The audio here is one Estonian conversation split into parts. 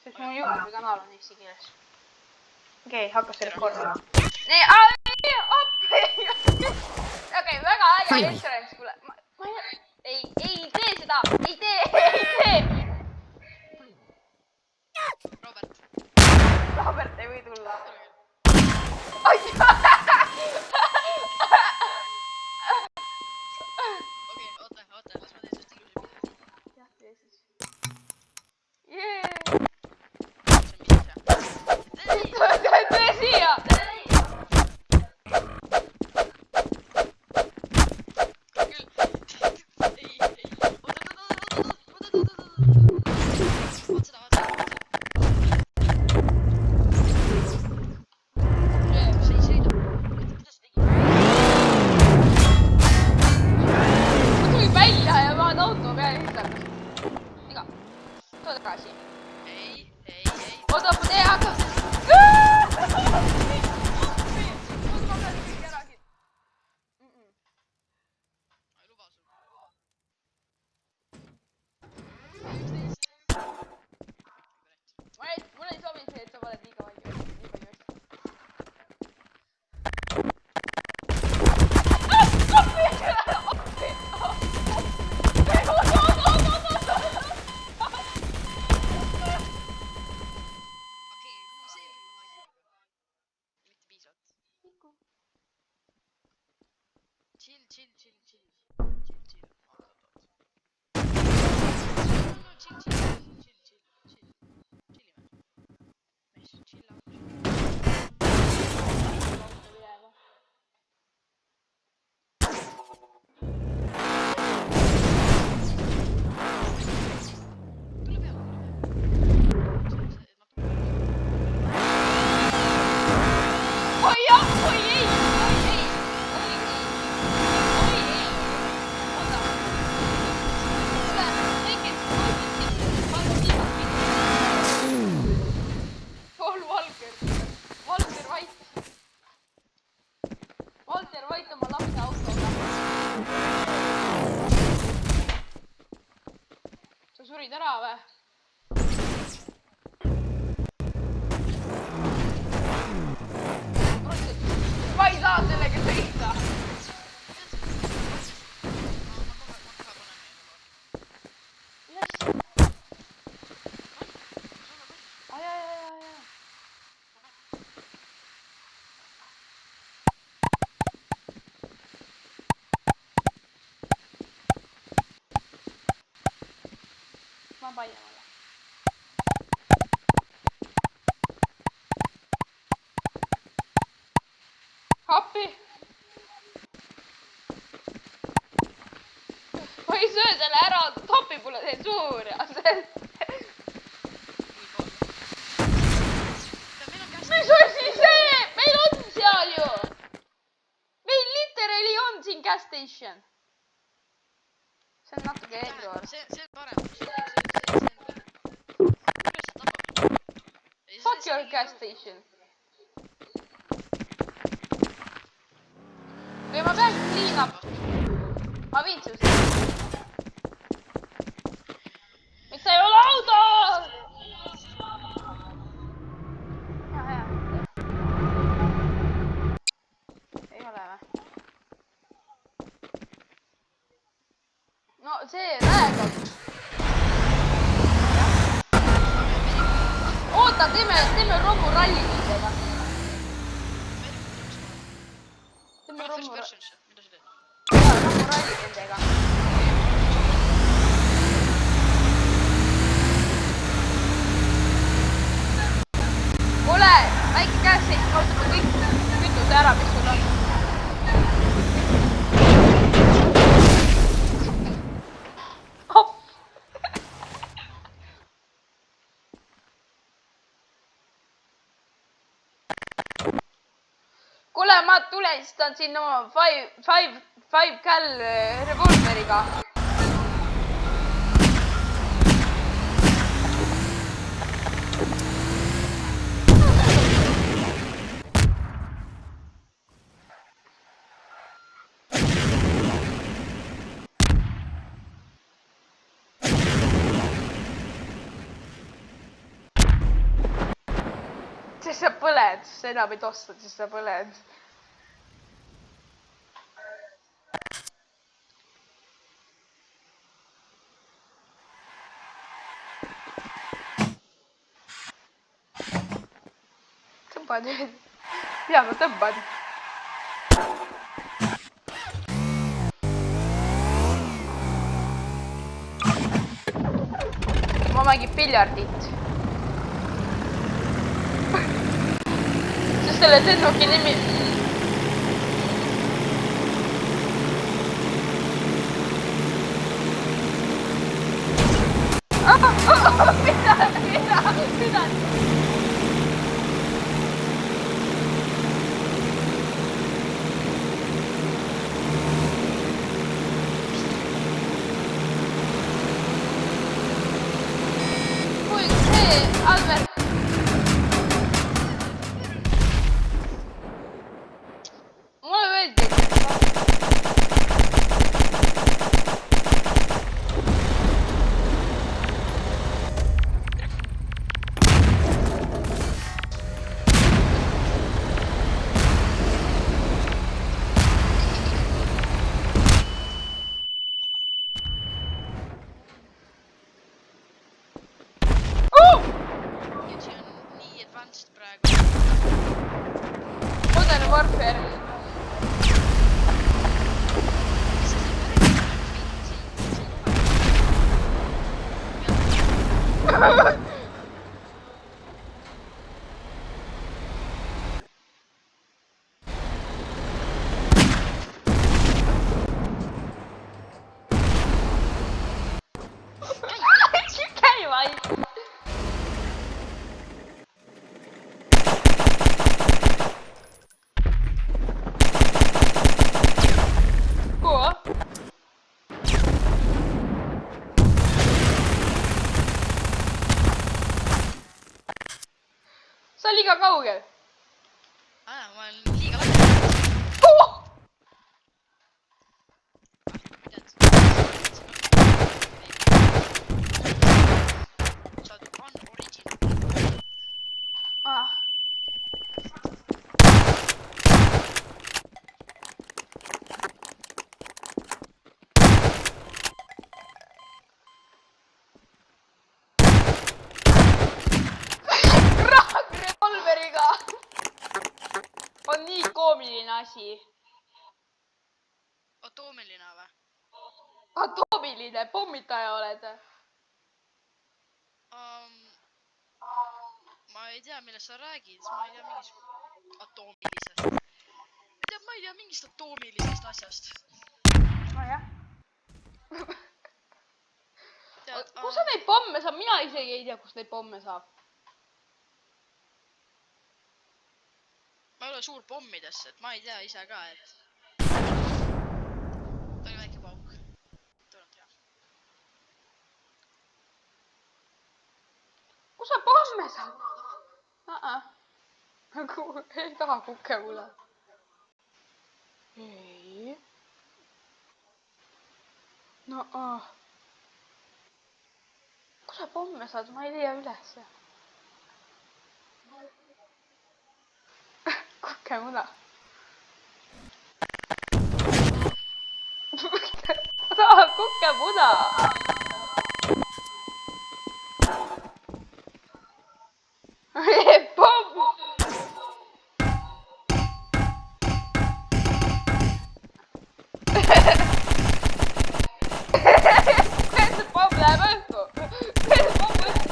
sest mul Youtube'i kanal on eesti keeles. Okei, hakkas rekordima. Nii, appi! Okei, väga äge insurance, kuule. Ei tee seda! Ei tee! Robert ei või tulla. Okei, oota, las ma teen sest ilusa pildi. jah, tee siis. Jee! Tee siia! Mulle ei sobi see, et sa oled liiga palju joost. Walter White oma lapse autoga. Sa surid ära või? Ma ei saa sellega sõita. Ma paljamale. Appi! Ma ei söö selle ära, topi mulle see suur ja see... Mis asi see? Meil on seal ju! Meil literally on siin gas station. See on natuke edruar. See on parem. Fuck your gas station. Või ma peaks clean up. Ma viin sinust. Miks sa ei ole autos? Hea. Ei ole või? No see räägab. Oota, teeme romuralli nendega. Teeme romuralli nendega. Kuule, väike käes seis, kaotame kõik kütuse ära, mis sul on. Kuule, ma tulestan siin oma 5 cal revolveriga. siis sa põled, sa enam ei tosta, siis sa põled. tõmba nüüd. mida ma tõmban? ma mängin piljardit. sest selle lennuki nimi... mida? kui see, Albert. mulle meeldib. ja see on nii advanced praegu. Modern Warfare. Mis sa siin päris käi vaid. kuhu? sa liiga kaugel. ma olen liiga väga. sa oled unoriginal. Ah. revolveriga on nii koomiline asi. Atoomiline või? atoomiline pommitaja oled. Ma ei tea, millest sa räägid, ma ei tea mingist atoomilisest. ma ei tea mingist atoomilisest asjast. nojah. Tead, kus sa neid pomme saab, mina isegi ei tea, kus neid pomme saab. ma ei ole suur pommidesse, et ma ei tea ise ka, et. ta oli väike pauk. Tuleb hea. kus sa pomme saad? ei taha kukke mulle. ei. no kus sa pomme saad, ma ei leia ülesse. kukemuna. ma tahan kukemuna. pomm. kuidas see pomm läheb õhku? kuidas see pomm õhku?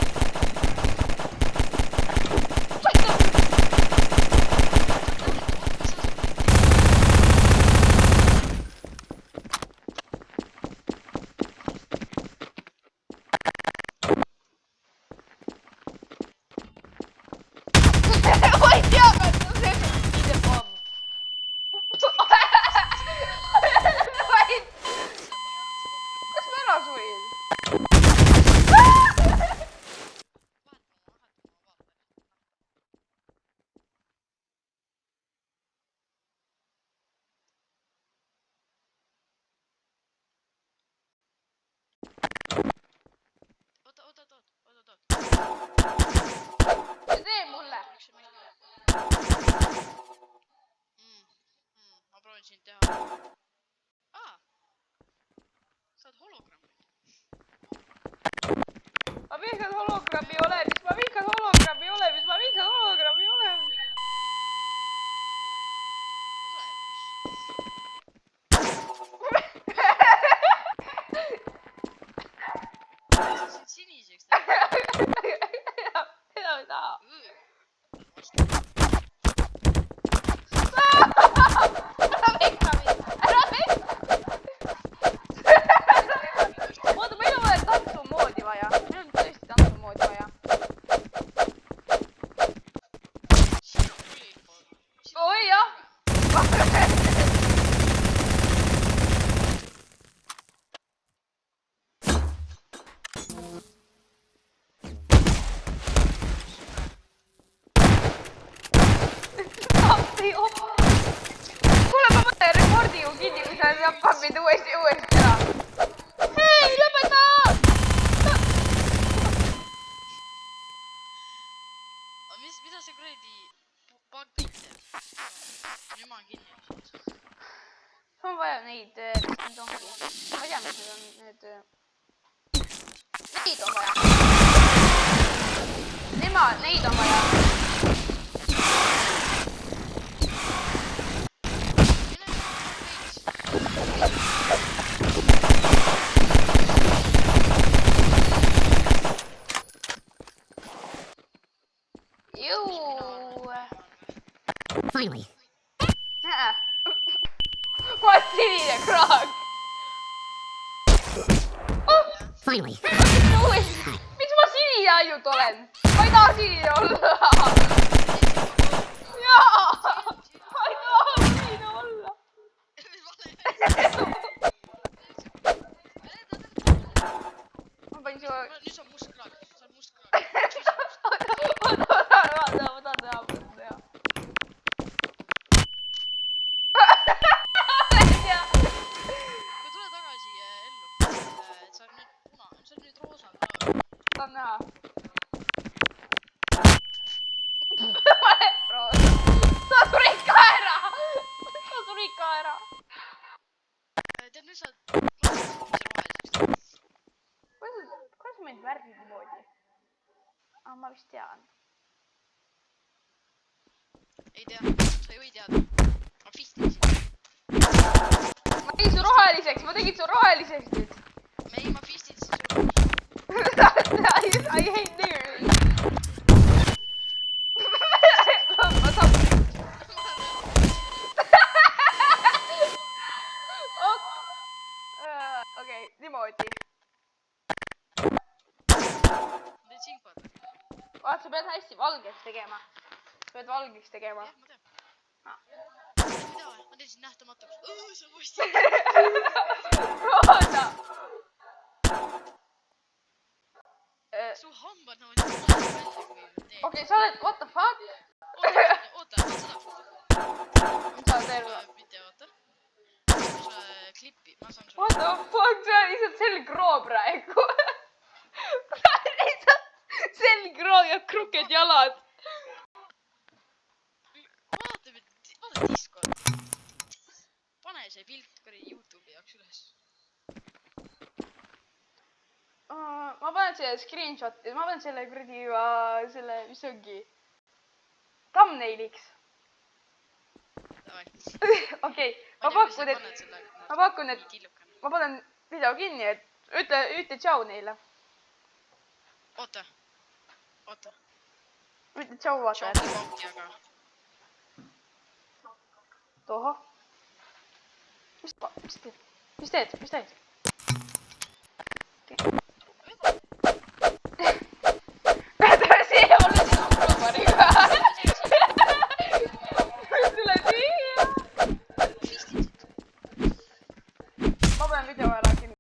ma ei tea, kas see on see pomm. kas ma ära surin? oot. tee mulle. hologrammi olemist, ma vihkan hologrammi olemist, ma vihkan hologrammi olemist. Sind siniseks teha. Seda ei taha. Ära vihka mind, ära vihka. Oota, meil on vaja tantsumoodi vaja. Meil on tõesti tantsumoodi vaja. Oi jah. Kuule, ma mõtlen rekordi ju kinni, kui sa hakkad mind uuesti ära. Hei, lõpeta! Mida see kuradi bug teeb? Jumal kinni. On vaja neid, need ongi. Ma ei tea, mis need on, need... Neid on vaja. Neid on vaja. Finally. What sinine kraag? Finally. Miks ma sinine ainult olen? Ma ei taha sinine olla. Jaa! Ma ei taha sinine olla. Ma panin su... Nüüd see on must kraag. See on must kraag. Ma tahan teha. Kui tule tagasi ellu, sa oled nüüd punane, sa oled nüüd roosa. Tahan näha. Sa surid ka ära! Tead, nüüd sa roheliseks. Kuidas meid värvib moodi? Ma vist tean. Ei tea, sa ju ei teada. Ma fistis. Ma tegin su roheliseks nüüd. Ei, ma fistis. I hate nearly. Ma saan... Okei, niimoodi. Teed sinkvad. Vaat, sa pead hästi valgeks tegema. Jah, ma tean. Mida? Ma teen sind nähtamatuks. See on posti. Roosa! Su hambad näevad nii välja, kui teed. Okei, sa oled... What the fuck? Oota, seda. Sa oled terve. Mitte oota. Ma saan sulle klippi, ma saan sulle... What the fuck? See on lihtsalt selgroo praegu. Lihtsalt selgroo ja kruked jalad. Vaata Discord. Pane see pilt kuradi YouTube'i jaoks üles. Ma panen selle screenshot'i, ma panen selle kuradi selle, mis ongi thumbnailiks. Okei, ma pakun, et ma panen video kinni, et ütle tšau neile. Oota. Ütle tšau vaatajad. Tšau pauki, aga... Tohoh. Mis teed? Okei.